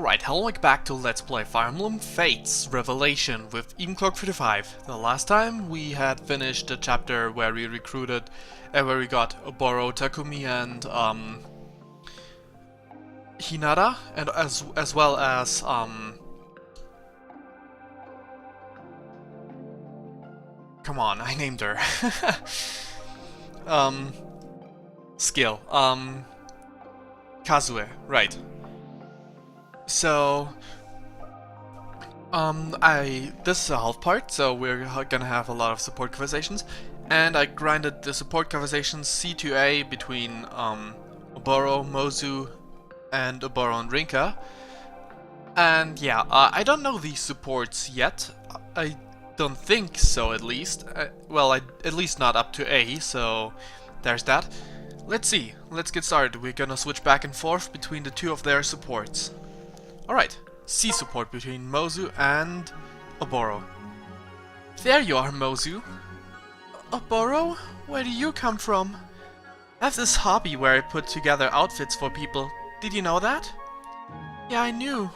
Alright, hello, welcome back to Let's Play Fire Emblem Fates Revelation with Eboncloak 35. The last time we had finished the chapter where we recruited, where we got Oboro, Takumi and Hinata, and as well as come on, I named her. Skill. Kazue, right. So, this is a health part, so we're gonna have a lot of support conversations, and I grinded the support conversations C2A between, Oboro, Mozu, and Oboro and Rinka. And yeah, I don't know these supports yet. I don't think so, at least. Well, at least not up to A, so there's that. Let's see, let's get started. We're gonna switch back and forth between the two of their supports. Alright, C support between Mozu and Oboro. There you are, Mozu. Oboro? Where do you come from? I have this hobby where I put together outfits for people. Did you know that? Yeah, I knew.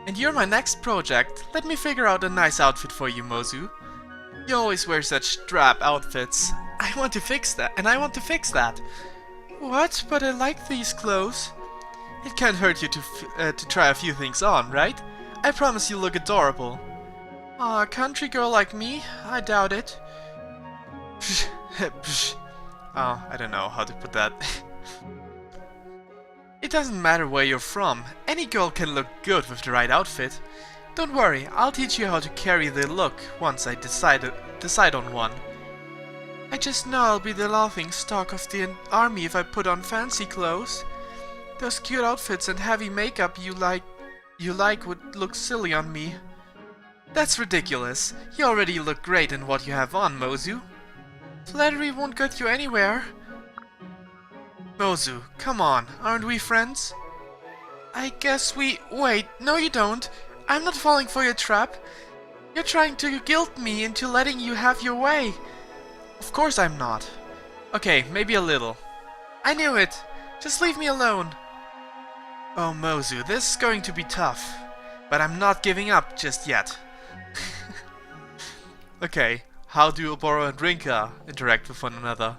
And you're my next project. Let me figure out a nice outfit for you, Mozu. You always wear such drab outfits. I want to fix that, and I want to fix that. What? But I like these clothes. It can't hurt you to try a few things on, right? I promise you look adorable. Aw, a country girl like me? I doubt it. Oh, I don't know how to put that. It doesn't matter where you're from. Any girl can look good with the right outfit. Don't worry, I'll teach you how to carry the look once I decide on one. I just know I'll be the laughing stock of the army if I put on fancy clothes. Those cute outfits and heavy makeup you like would look silly on me. That's ridiculous. You already look great in what you have on, Mozu. Flattery won't get you anywhere. Mozu, come on, aren't we friends? I guess we... Wait, no you don't. I'm not falling for your trap. You're trying to guilt me into letting you have your way. Of course I'm not. Okay, maybe a little. I knew it. Just leave me alone. Oh, Mozu, this is going to be tough. But I'm not giving up just yet. Okay, how do Oboro and Rinka interact with one another?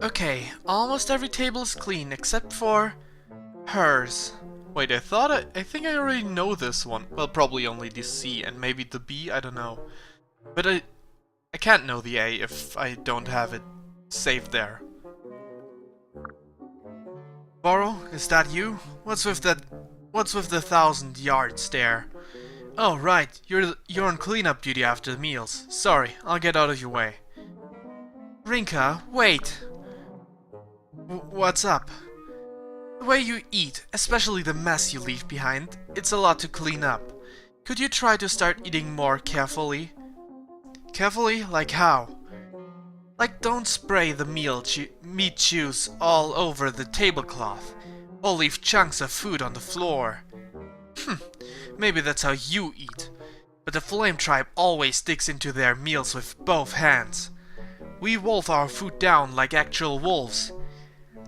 Okay, almost every table is clean except for hers. Wait, I think I already know this one. Well, probably only the C and maybe the B, I don't know. But I can't know the A if I don't have it saved there. Oboro, is that you? What's with the 1,000 yards there? Oh right, you're on cleanup duty after the meals. Sorry, I'll get out of your way. Rinka, wait. What's up? The way you eat, especially the mess you leave behind, it's a lot to clean up. Could you try to start eating more carefully? Carefully? Like how? Like don't spray the meat juice all over the tablecloth, or leave chunks of food on the floor. Maybe that's how you eat. But the Flame Tribe always digs into their meals with both hands. We wolf our food down like actual wolves.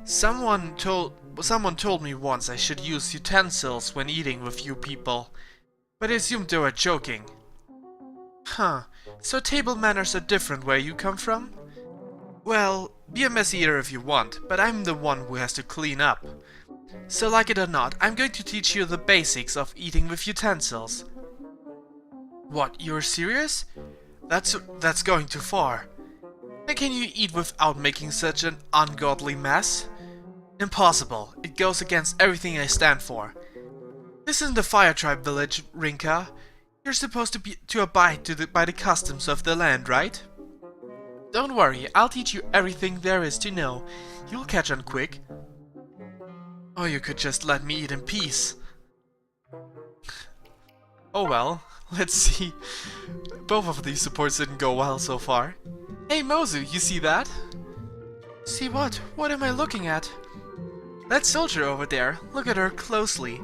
Someone told me once I should use utensils when eating with you people, but I assumed they were joking. Huh, so table manners are different where you come from? Well, be a mess eater if you want, but I'm the one who has to clean up. So like it or not, I'm going to teach you the basics of eating with utensils. What, you're serious? That's going too far. How can you eat without making such an ungodly mess? Impossible. It goes against everything I stand for. This isn't the Fire Tribe village, Rinka. You're supposed to abide by the customs of the land, right? Don't worry, I'll teach you everything there is to know. You'll catch on quick. Or you could just let me eat in peace. Oh well, let's see. Both of these supports didn't go well so far. Hey Mozu, you see that? See what? What am I looking at? That soldier over there. Look at her closely.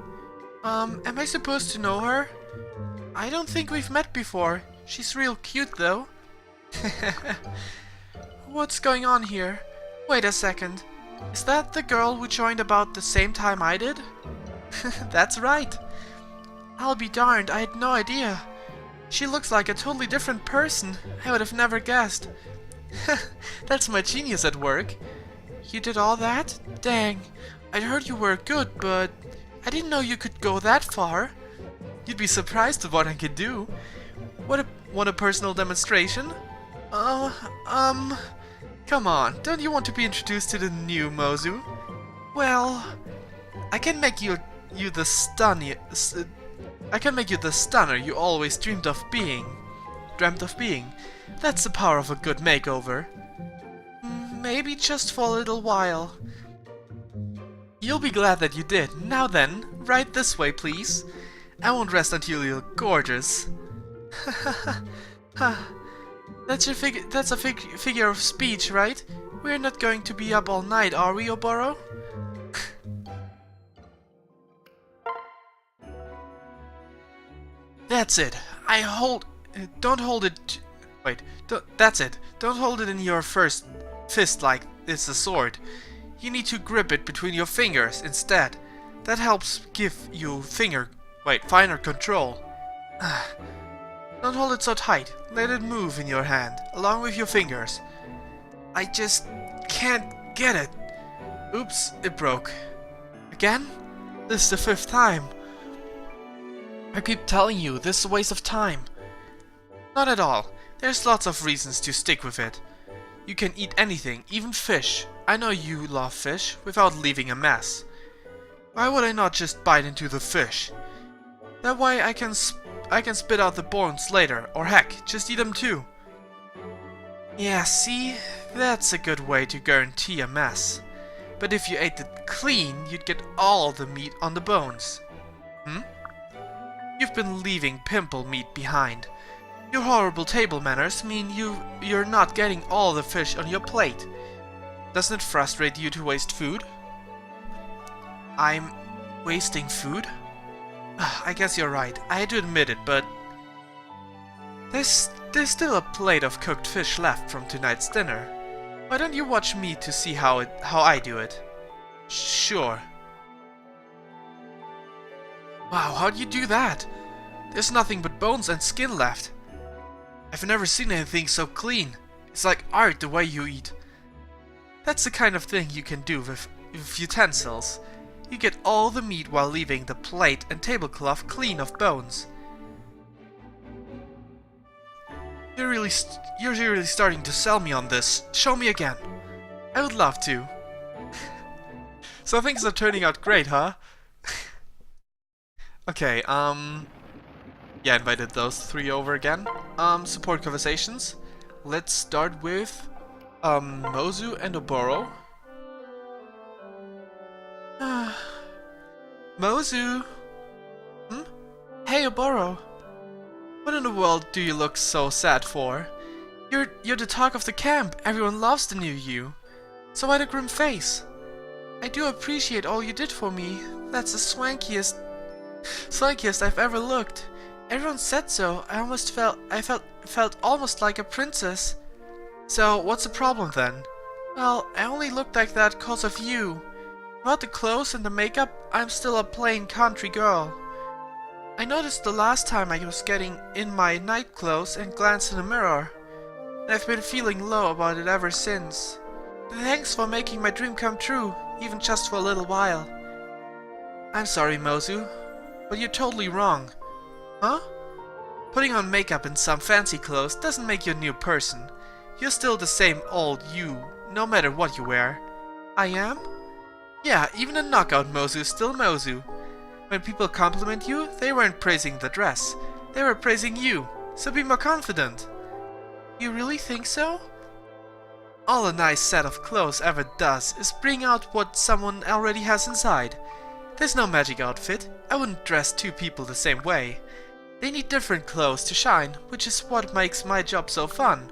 Am I supposed to know her? I don't think we've met before. She's real cute though. What's going on here? Wait a second. Is that the girl who joined about the same time I did? That's right. I'll be darned, I had no idea. She looks like a totally different person. I would have never guessed. That's my genius at work. You did all that? Dang. I'd heard you were good, but I didn't know you could go that far. You'd be surprised at what I could do. Want a personal demonstration? Come on, don't you want to be introduced to the new Mozu? Well, I can make you the stunner you always dreamt of being. That's the power of a good makeover. Maybe just for a little while. You'll be glad that you did. Now then, right this way, please. I won't rest until you look gorgeous. That's a figure of speech, right? We're not going to be up all night, are we, Oboro? That's it. Don't hold it. Wait. That's it. Don't hold it in your first fist like it's a sword. You need to grip it between your fingers instead. That helps give you finer control. Don't hold it so tight. Let it move in your hand, along with your fingers. I just can't get it. Oops, it broke. Again? This is the 5th time. I keep telling you, this is a waste of time. Not at all. There's lots of reasons to stick with it. You can eat anything, even fish. I know you love fish, without leaving a mess. Why would I not just bite into the fish? That way I can spit out the bones later, or heck, just eat them too. Yeah, see? That's a good way to guarantee a mess. But if you ate it clean, you'd get all the meat on the bones. You've been leaving pimple meat behind. Your horrible table manners mean you're not getting all the fish on your plate. Doesn't it frustrate you to waste food? I'm wasting food? I guess you're right. I had to admit it, but there's still a plate of cooked fish left from tonight's dinner. Why don't you watch me to see how I do it? Sure. Wow, how'd you do that? There's nothing but bones and skin left. I've never seen anything so clean. It's like art the way you eat. That's the kind of thing you can do with utensils. You get all the meat while leaving the plate and tablecloth clean of bones. You're really starting to sell me on this. Show me again. I would love to. So things are turning out great, huh? Okay, yeah, invited those 3 over again. Support conversations. Let's start with Mozu and Oboro. Mozu? Hey, Oboro. What in the world do you look so sad for? You're the talk of the camp. Everyone loves the new you. So why the grim face? I do appreciate all you did for me. That's the swankiest I've ever looked. Everyone said so. I felt almost like a princess. So what's the problem then? Well, I only looked like that cause of you. Without the clothes and the makeup, I'm still a plain country girl. I noticed the last time I was getting in my night clothes and glanced in the mirror. And I've been feeling low about it ever since. Thanks for making my dream come true, even just for a little while. I'm sorry, Mozu, but you're totally wrong. Huh? Putting on makeup and some fancy clothes doesn't make you a new person. You're still the same old you, no matter what you wear. I am? Yeah, even a knockout Mozu is still Mozu. When people compliment you, they weren't praising the dress. They were praising you, so be more confident. You really think so? All a nice set of clothes ever does is bring out what someone already has inside. There's no magic outfit. I wouldn't dress 2 people the same way. They need different clothes to shine, which is what makes my job so fun.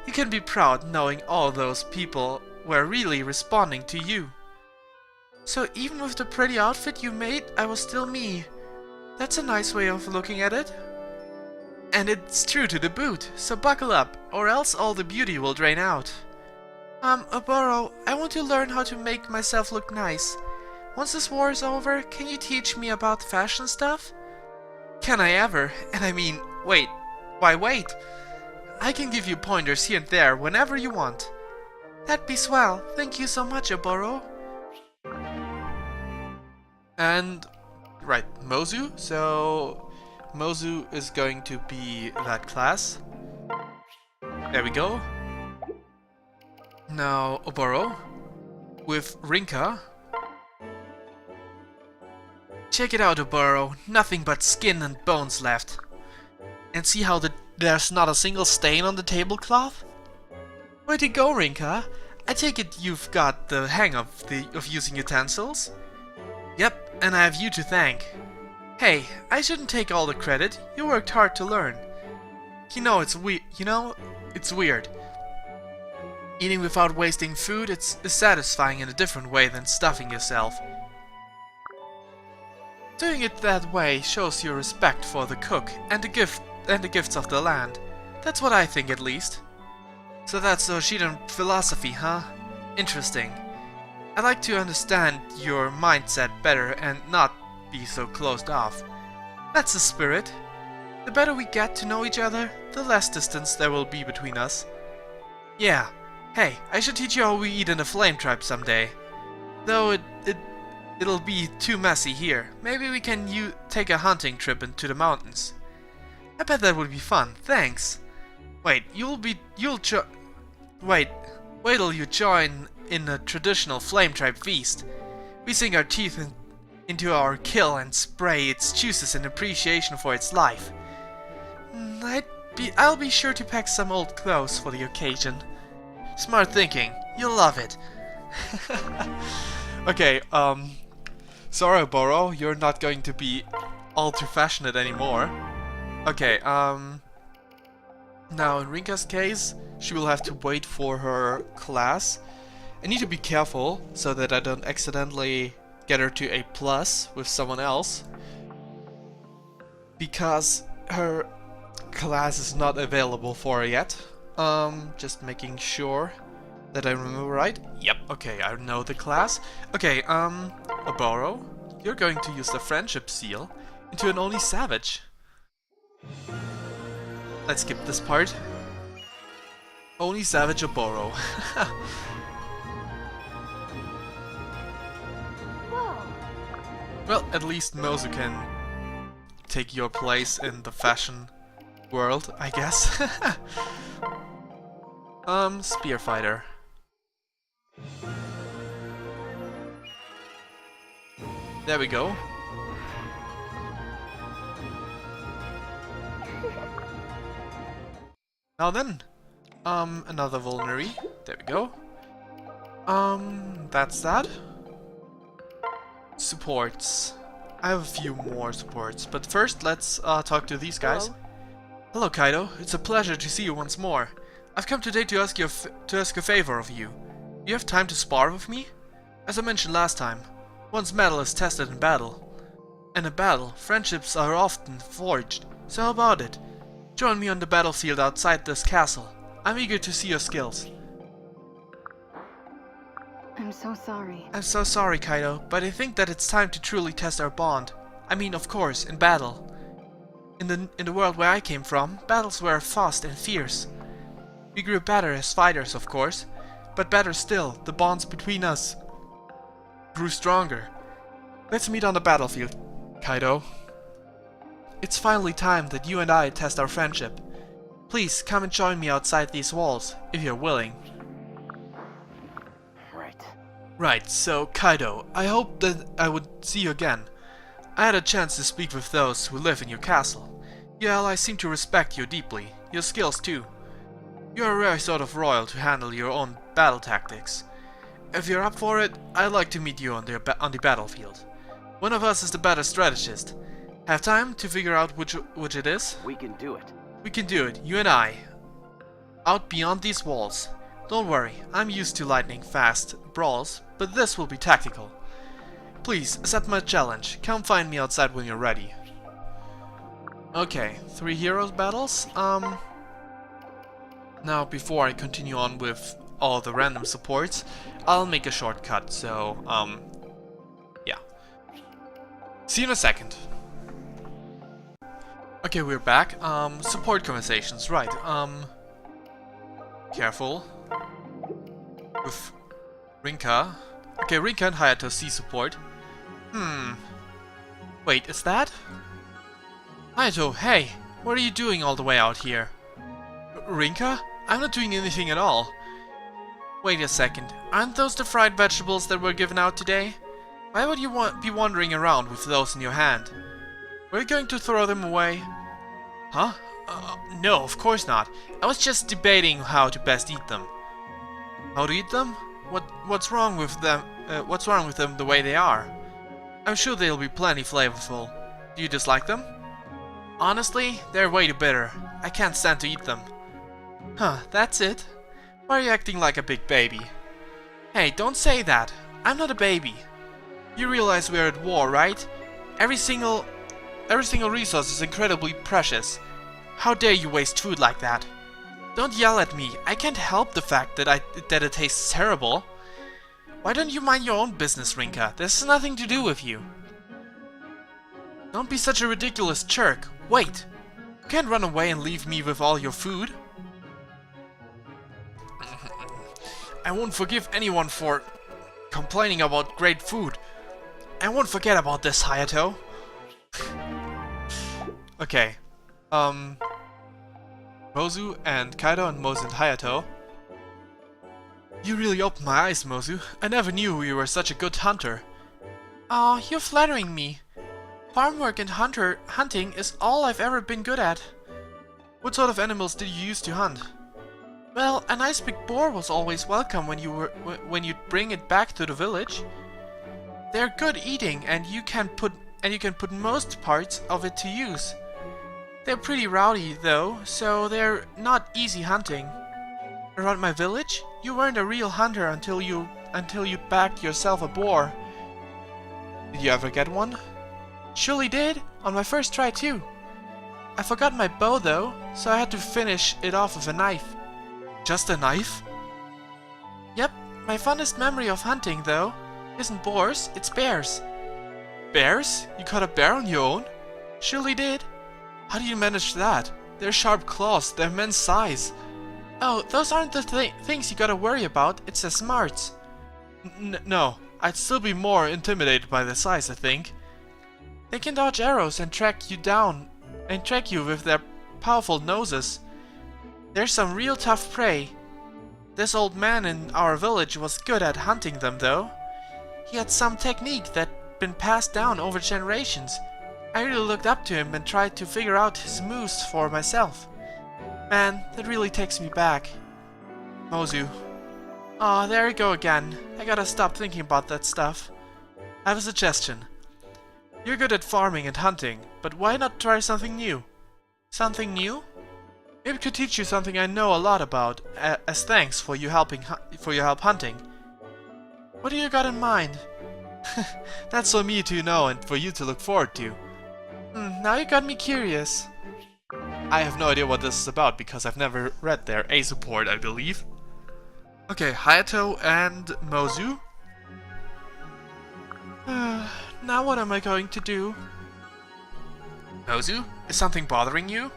You can be proud knowing all those people were really responding to you. So even with the pretty outfit you made, I was still me. That's a nice way of looking at it. And it's true to the boot, so buckle up, or else all the beauty will drain out. Oboro, I want to learn how to make myself look nice. Once this war is over, can you teach me about fashion stuff? Can I ever? And I mean, wait. Why wait? I can give you pointers here and there whenever you want. That'd be swell. Thank you so much, Oboro. And, right, Mozu. So, Mozu is going to be that class. There we go. Now, Oboro. With Rinka. Check it out, Oboro. Nothing but skin and bones left. And see how there's not a single stain on the tablecloth? Way to go, Rinka. I take it you've got the hang of using utensils? Yep, and I have you to thank. Hey, I shouldn't take all the credit. You worked hard to learn. It's weird. Eating without wasting food, it's satisfying in a different way than stuffing yourself. Doing it that way shows your respect for the cook and the gifts of the land. That's what I think, at least. So that's Oshidan philosophy, huh? Interesting. I'd like to understand your mindset better and not be so closed off. That's the spirit. The better we get to know each other, the less distance there will be between us. Yeah. Hey, I should teach you how we eat in a flame tribe someday. Though it'll be too messy here. Maybe we can take a hunting trip into the mountains. I bet that would be fun. Thanks. Wait, wait till you join in a traditional flame tribe feast. We sink our teeth into our kill and spray its juices in appreciation for its life. I'll be sure to pack some old clothes for the occasion. Smart thinking. You'll love it. Okay, sorry, Boro, you're not going to be all too fashionate anymore. Okay, now in Rinka's case, she will have to wait for her class. I need to be careful so that I don't accidentally get her to A+ with someone else, because her class is not available for her yet. Just making sure that I remember right. Yep, okay, I know the class. Okay, Oboro, you're going to use the friendship seal into an Oni Savage. Let's skip this part. Oni Savage Oboro. Well, at least Mozu can take your place in the fashion world, I guess. Spear Fighter. There we go. Now then, another Vulnerary. There we go. That's that. Supports. I have a few more supports, but first let's talk to these guys. Hello, Kaido. It's a pleasure to see you once more. I've come today to ask a favor of you. Do you have time to spar with me? As I mentioned last time, one's mettle is tested in battle. In a battle, friendships are often forged. So how about it? Join me on the battlefield outside this castle. I'm eager to see your skills. I'm so sorry. I'm so sorry, Kaido, but I think that it's time to truly test our bond. I mean, of course, in battle. In the world where I came from, battles were fast and fierce. We grew better as fighters, of course, but better still, the bonds between us grew stronger. Let's meet on the battlefield, Kaido. It's finally time that you and I test our friendship. Please come and join me outside these walls, if you're willing. Right, so Kaido, I hope that I would see you again. I had a chance to speak with those who live in your castle. Your allies seem to respect you deeply, your skills too. You're a rare sort of royal to handle your own battle tactics. If you're up for it, I'd like to meet you on the battlefield. One of us is the better strategist. Have time to figure out which it is? We can do it. We can do it, you and I. Out beyond these walls. Don't worry, I'm used to lightning-fast brawls, but this will be tactical. Please, accept my challenge. Come find me outside when you're ready. Okay, 3 heroes battles. Now, before I continue on with all the random supports, I'll make a shortcut, so, yeah. See you in a second. Okay, we're back. Support conversations, right, careful. With Rinka. Okay, Rinka and Hayato see support. Wait, is that? Hayato, hey! What are you doing all the way out here? Rinka? I'm not doing anything at all. Wait a second. Aren't those the fried vegetables that were given out today? Why would you be wandering around with those in your hand? Were you going to throw them away? Huh? No, of course not. I was just debating how to best eat them. How to eat them? What's wrong with them? What's wrong with them the way they are? I'm sure they'll be plenty flavorful. Do you dislike them? Honestly, they're way too bitter. I can't stand to eat them. Huh, that's it? Why are you acting like a big baby? Hey, don't say that. I'm not a baby. You realize we're at war, right? Every single resource is incredibly precious. How dare you waste food like that? Don't yell at me. I can't help the fact that it tastes terrible. Why don't you mind your own business, Rinka? This has nothing to do with you. Don't be such a ridiculous jerk. Wait. You can't run away and leave me with all your food. I won't forgive anyone for complaining about great food. I won't forget about this, Hayato. Okay. Mozu and Kaido and Mozu and Hayato. You really opened my eyes, Mozu. I never knew you were such a good hunter. Aw, you're flattering me. Farm work and hunting is all I've ever been good at. What sort of animals did you used to hunt? Well, a nice big boar was always welcome when you'd bring it back to the village. They're good eating, and you can put most parts of it to use. They're pretty rowdy though, so they're not easy hunting. Around my village, you weren't a real hunter until you bagged yourself a boar. Did you ever get one? Surely did, on my first try too. I forgot my bow though, so I had to finish it off with a knife. Just a knife? Yep, my fondest memory of hunting though isn't boars, it's bears. Bears? You caught a bear on your own? Surely did. How do you manage that? They're sharp claws, they're men's size. Oh, those aren't the things you gotta worry about, it's the smarts. No, I'd still be more intimidated by the size, I think. They can dodge arrows and track you down, and track you with their powerful noses. They're some real tough prey. This old man in our village was good at hunting them though. He had some technique that'd been passed down over generations. I really looked up to him and tried to figure out his moves for myself. Man, that really takes me back. Mozu. Aw, there you go again. I gotta stop thinking about that stuff. I have a suggestion. You're good at farming and hunting, but why not try something new? Something new? Maybe I could teach you something I know a lot about, as thanks for your help hunting. What do you got in mind? That's for me to know and for you to look forward to. Now you got me curious. I have no idea what this is about because I've never read their A support, I believe. Okay, Hayato and Mozu. Now what am I going to do? Mozu, is something bothering you?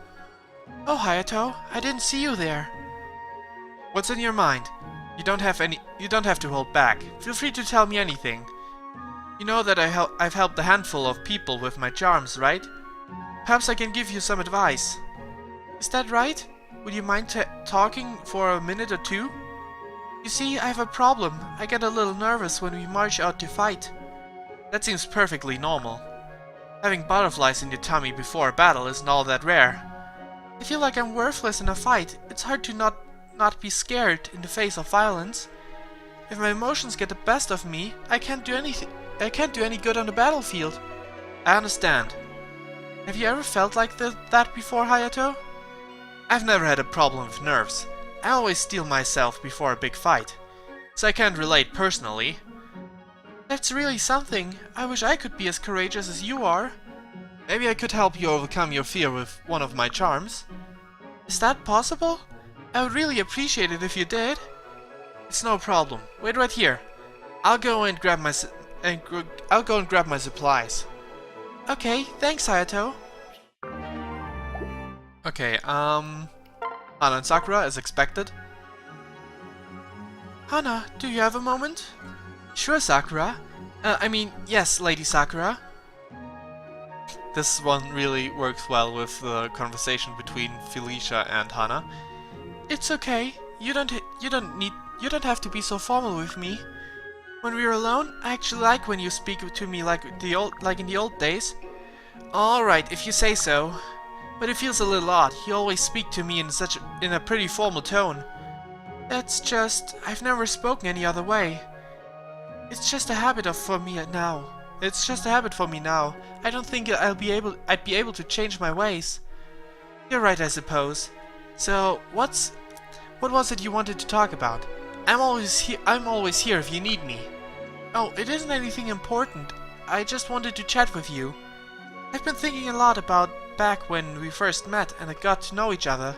Oh, Hayato, I didn't see you there. What's in your mind? You don't have to hold back. Feel free to tell me anything. You know that I've helped a handful of people with my charms, right? Perhaps I can give you some advice. Is that right? Would you mind talking for a minute or two? You see, I have a problem. I get a little nervous when we march out to fight. That seems perfectly normal. Having butterflies in your tummy before a battle isn't all that rare. I feel like I'm worthless in a fight. It's hard to not be scared in the face of violence. If my emotions get the best of me, I can't do any good on the battlefield. I understand. Have you ever felt like that before, Hayato? I've never had a problem with nerves. I always steel myself before a big fight, so I can't relate personally. That's really something. I wish I could be as courageous as you are. Maybe I could help you overcome your fear with one of my charms. Is that possible? I would really appreciate it if you did. It's no problem. Wait right here. I'll go and grab my I'll go and grab my supplies. Okay, thanks, Hayato. Okay, Hana and Sakura as expected. Hana, do you have a moment? Sure, Sakura. Yes, Lady Sakura. This one really works well with the conversation between Felicia and Hana. It's okay. You don't have to be so formal with me. When we're alone, I actually like when you speak to me like in the old days. All right, if you say so. But it feels a little odd. You always speak to me in a pretty formal tone. That's just, I've never spoken any other way. It's just a habit for me now. I don't think I'd be able to change my ways. You're right, I suppose. So, what was it you wanted to talk about? I'm always here if you need me. Oh, it isn't anything important. I just wanted to chat with you. I've been thinking a lot about back when we first met and got to know each other.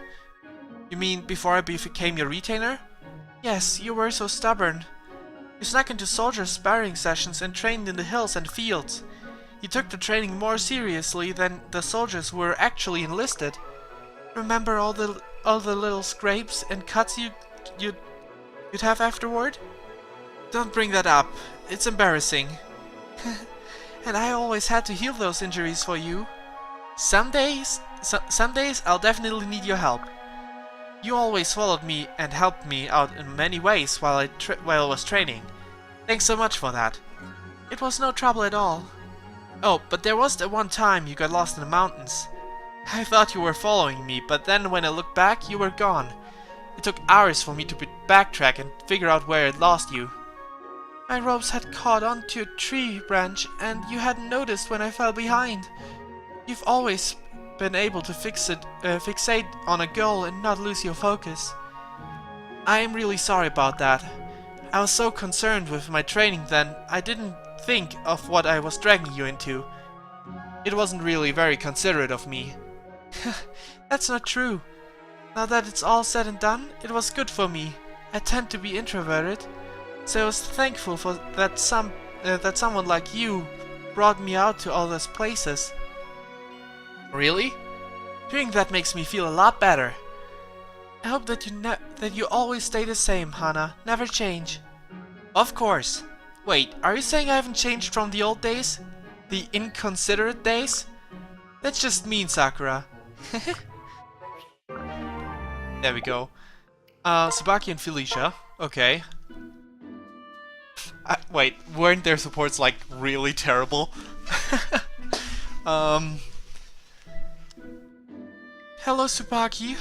You mean before I became your retainer? Yes, you were so stubborn. You snuck into soldier sparring sessions and trained in the hills and fields. You took the training more seriously than the soldiers who were actually enlisted. Remember all the little scrapes and cuts you'd have afterward? Don't bring that up. It's embarrassing. And I always had to heal those injuries for you. Some days I'll definitely need your help. You always followed me and helped me out in many ways while I was training. Thanks so much for that. It was no trouble at all. Oh, but there was the one time you got lost in the mountains. I thought you were following me, but then when I looked back, you were gone. It took hours for me to backtrack and figure out where I'd lost you. My ropes had caught onto a tree branch, and you hadn't noticed when I fell behind. You've always been able to fixate on a goal and not lose your focus. I am really sorry about that. I was so concerned with my training then, I didn't think of what I was dragging you into. It wasn't really very considerate of me. That's not true. Now that it's all said and done, it was good for me. I tend to be introverted, so I was thankful for that someone like you brought me out to all those places. Really? Hearing that makes me feel a lot better. I hope that you always stay the same, Hana. Never change. Of course. Wait, are you saying I haven't changed from the old days? The inconsiderate days? That's just mean, Sakura. There we go. Tsubaki and Felicia. Okay. Wait, weren't their supports like really terrible? Hello, Tsubaki.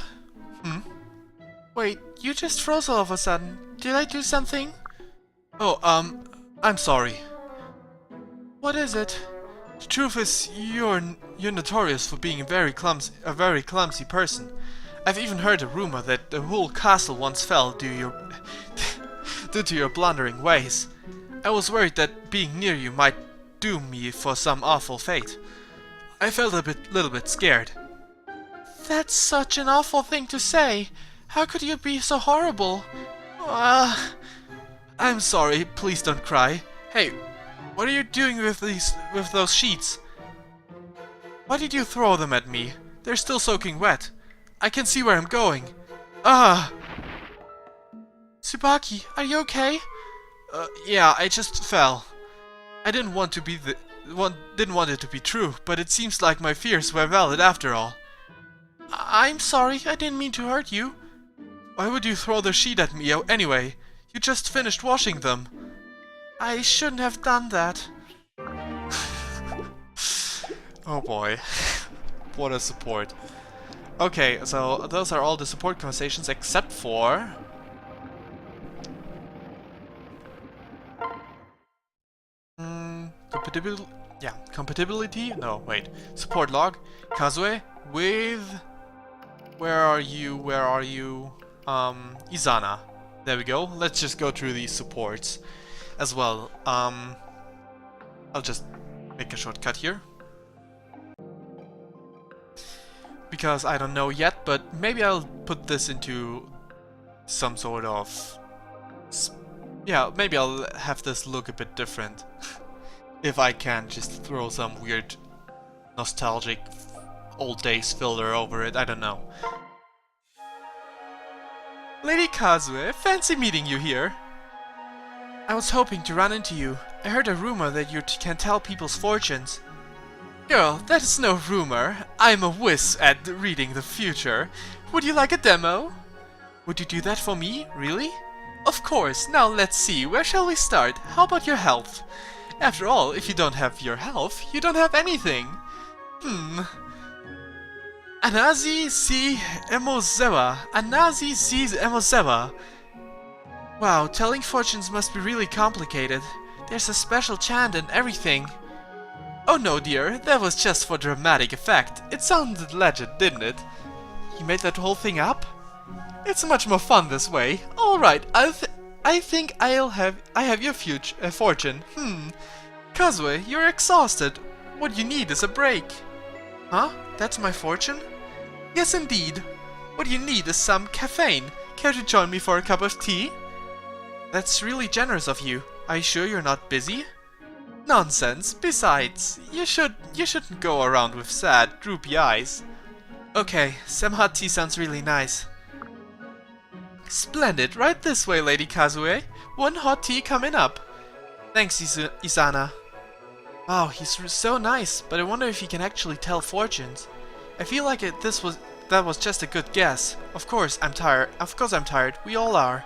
Wait, you just froze all of a sudden. Did I do something? Oh, I'm sorry. What is it? The truth is, you're notorious for being a very clumsy person. I've even heard a rumor that the whole castle once fell due to your blundering ways. I was worried that being near you might doom me for some awful fate. I felt a little bit scared. That's such an awful thing to say. How could you be so horrible? I'm sorry, please don't cry. Hey, what are you doing with those sheets? Why did you throw them at me? They're still soaking wet. I can see where I'm going. Tsubaki, are you okay? Yeah, I just fell. I didn't want it to be true, but it seems like my fears were valid after all. I'm sorry, I didn't mean to hurt you. Why would you throw the sheet at me anyway? You just finished washing them. I shouldn't have done that. Oh boy. What a support. Okay, so those are all the support conversations except for... compatibility? No, wait. Support log. Kazue with... Where are you? Izana. There we go. Let's just go through these supports as well. I'll just make a shortcut here. Because I don't know yet, but maybe I'll put this into some sort of Yeah, maybe I'll have this look a bit different. If I can just throw some weird nostalgic old days filter over it, I don't know. Lady Kazue, fancy meeting you here. I was hoping to run into you. I heard a rumor that you can tell people's fortunes. Girl, that is no rumor. I'm a whiz at reading the future. Would you like a demo? Would you do that for me? Really? Of course. Now let's see. Where shall we start? How about your health? After all, if you don't have your health, you don't have anything. Anazi si emozewa. Anazi si emozewa. Wow, telling fortunes must be really complicated. There's a special chant and everything. Oh no, dear, that was just for dramatic effect. It sounded legit, didn't it? You made that whole thing up? It's much more fun this way. Alright, I think I have your fortune. Kazue, you're exhausted. What you need is a break. Huh? That's my fortune? Yes, indeed. What you need is some caffeine. Care to join me for a cup of tea? That's really generous of you. Are you sure you're not busy? Nonsense. Besides, you shouldn't go around with sad, droopy eyes. Okay, some hot tea sounds really nice. Splendid. Right this way, Lady Kazue. One hot tea coming up. Thanks, Isana. Wow, he's so nice, but I wonder if he can actually tell fortunes. I feel like that was just a good guess. Of course I'm tired. We all are.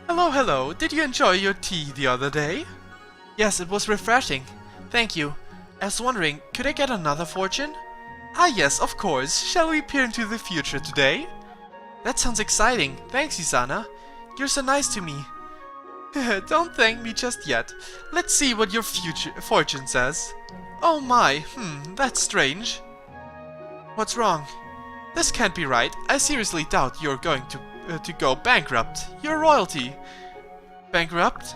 Hello. Did you enjoy your tea the other day? Yes, it was refreshing. Thank you. I was wondering, could I get another fortune? Ah yes, of course. Shall we peer into the future today? That sounds exciting. Thanks, Isana. You're so nice to me. Don't thank me just yet. Let's see what your fortune says. Oh my, that's strange. What's wrong? This can't be right. I seriously doubt you're going to go bankrupt. You're royalty. Bankrupt?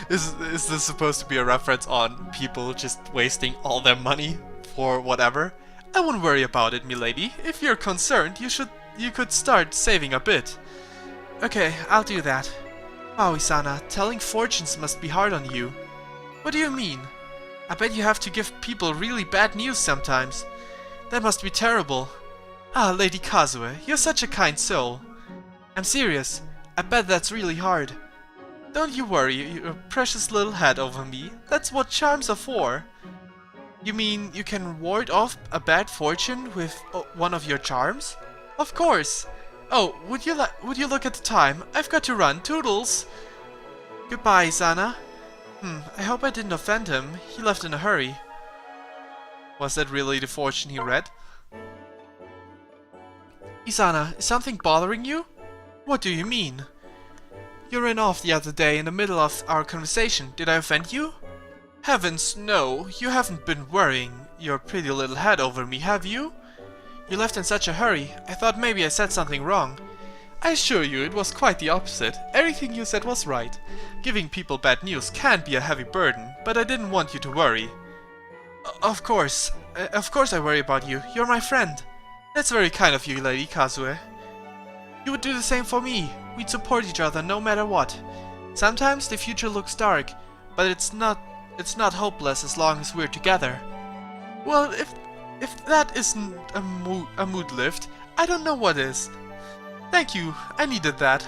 Is this supposed to be a reference on people just wasting all their money for whatever? I wouldn't worry about it, milady. If you're concerned, you could start saving a bit. Okay, I'll do that. Wow, Isana, telling fortunes must be hard on you. What do you mean? I bet you have to give people really bad news sometimes. That must be terrible. Ah, Lady Kazue, you're such a kind soul. I'm serious. I bet that's really hard. Don't you worry your precious little head over me. That's what charms are for. You mean you can ward off a bad fortune with one of your charms? Of course. Oh, would you look at the time? I've got to run. Toodles. Goodbye, Isana. I hope I didn't offend him. He left in a hurry. Was that really the fortune he read? Isana, is something bothering you? What do you mean? You ran off the other day in the middle of our conversation. Did I offend you? Heavens, no. You haven't been worrying your pretty little head over me, have you? You left in such a hurry. I thought maybe I said something wrong. I assure you it was quite the opposite. Everything you said was right. Giving people bad news can be a heavy burden, but I didn't want you to worry. Of course I worry about you. You're my friend. That's very kind of you, Lady Kazue. You would do the same for me. We'd support each other no matter what. Sometimes the future looks dark, but it's not hopeless as long as we're together. Well, if that isn't a mood lift, I don't know what is. Thank you, I needed that.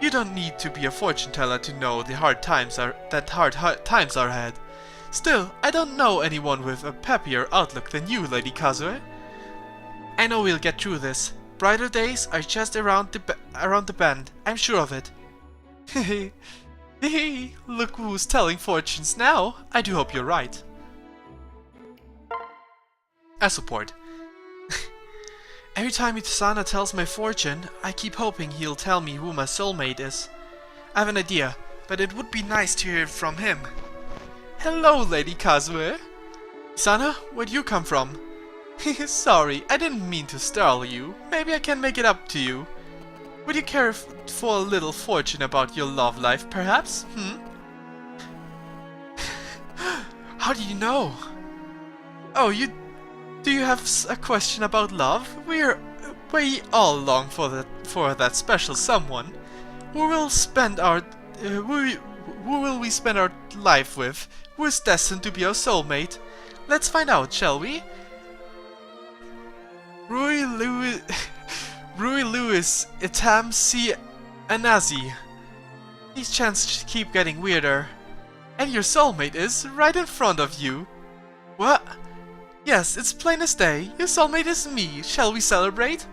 You don't need to be a fortune teller to know the hard times are ahead. Still, I don't know anyone with a peppier outlook than you, Lady Kazue. I know we'll get through this. Brighter days are just around the bend. I'm sure of it. Hehe. Look who's telling fortunes now. I do hope you're right. I support. Every time Isana tells my fortune, I keep hoping he'll tell me who my soulmate is. I have an idea, but it would be nice to hear from him. Hello, Lady Kazue. Isana, where'd you come from? Sorry, I didn't mean to startle you. Maybe I can make it up to you. Would you care for a little fortune about your love life, perhaps? How do you know? Oh, do you have a question about love? We're We all long for that special someone. Who will spend our who will we spend our life with? Who is destined to be our soulmate? Let's find out, shall we? Rui Louis Rui Louis Itam C Anazi. These chants keep getting weirder. And your soulmate is right in front of you. What? Yes, it's plain as day. Your soulmate is me. Shall we celebrate?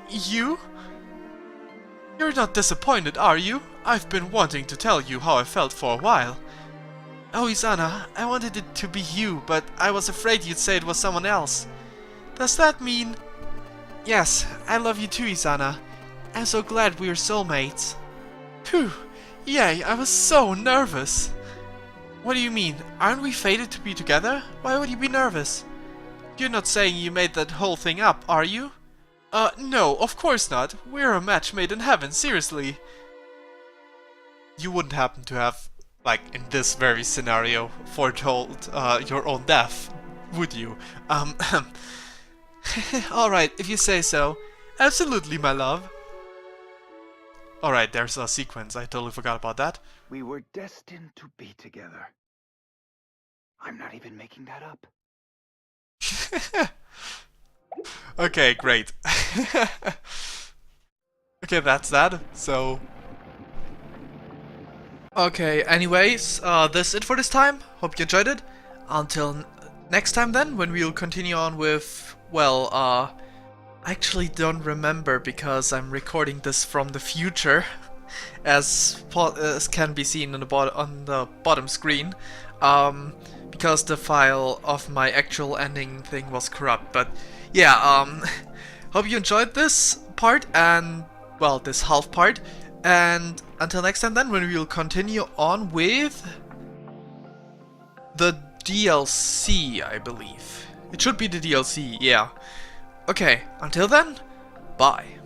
You? You're not disappointed, are you? I've been wanting to tell you how I felt for a while. Oh, Isana, I wanted it to be you, but I was afraid you'd say it was someone else. Does that mean... Yes, I love you too, Isana. I'm so glad we're soulmates. Phew, yay, I was so nervous. What do you mean? Aren't we fated to be together? Why would you be nervous? You're not saying you made that whole thing up, are you? No, of course not. We're a match made in heaven, seriously. You wouldn't happen to have, like, in this very scenario, foretold, your own death, would you? Alright, if you say so. Absolutely, my love. Alright, there's a sequence. I totally forgot about that. We were destined to be together. I'm not even making that up. Okay, great. Okay, that's that. So... Okay, anyways, that's it for this time. Hope you enjoyed it. Until next time then, when we'll continue on with... Well, I actually don't remember because I'm recording this from the future. As can be seen on the bottom screen. Because the file of my actual ending thing was corrupt. But yeah, hope you enjoyed this part and, well, this half part. And until next time then, when we will continue on with the DLC, I believe. It should be the DLC, yeah. Okay, until then, bye.